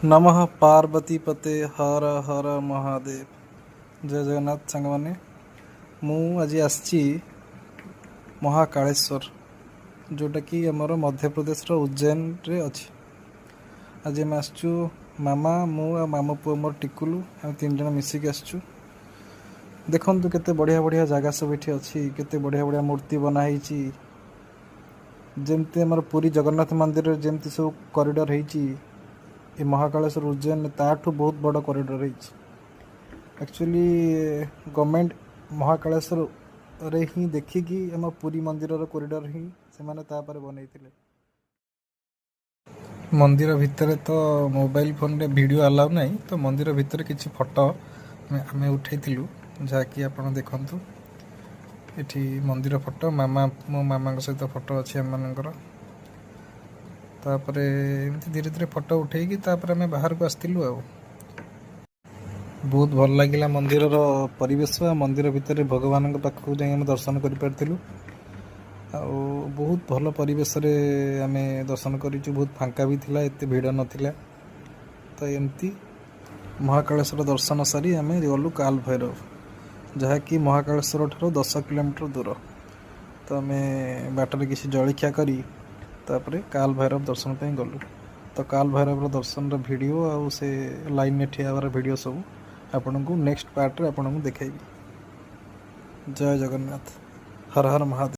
नमः पार्वती पते हर हर महादेव। जय जगन्नाथ सांग मैंने मु आज आसी महाकालेश्वर जोटा कि आमर मध्य प्रदेश उज्जैन रे अच्छी। आज आम आसचु मामा मु आ मामू पुओ मोर टिकुलु आम 3 जन मिसिक आसचु। देखंतु केते बढ़िया बढ़िया जगह सब ये अच्छी, केते बढ़िया बढ़िया मूर्ति बनाई जमती आमर पुरी जगन्नाथ मंदिर जमती सब कॉरिडोर होती ये महाकालेश्वर उज्जैन ताठू बहुत बड़ कॉरिडोर एक्चुअली गवर्नमेंट महाकालेश्वर रे ही देखिकी आम पुरी मंदिर कॉरिडोर ही से माने तापर बनई मंदिर भितर तो मोबाइल फोन रे वीडियो अलाउ नहीं, तो मंदिर भितर किसी फोटो आम उठेलु जहाँकि आप देखु ये मंदिर फोटो मामा मो मामा सहित फोटो अच्छी आम मानकर तापरे एमती धीरे धीरे फोटो उठेकी तापर आम बाहर को आसलु। बहुत भल लगिला मंदिर परिवेश मंदिर भितर भगवान पाखक जाए दर्शन कर बहुत भल परिवेश आम दर्शन करूँ। बहुत फांका भी थिला, एते भीड़ नथिला। तो एमती महाकालेश्वर दर्शन सारी आम गलु काल भैरव जहाँकि महाकालेश्वर ठार 10 किलोमीटर दूर। तो आम बाटर किसी जलखिया करी तापरे काल भैरव दर्शन पे गलु। तो काल भैरव दर्शन वीडियो आउ से लाइन में ठिया वीडियो सब आपन को नेक्स्ट पार्ट रे आपन को देखाइबी। जय जगन्नाथ, हर हर महादेव।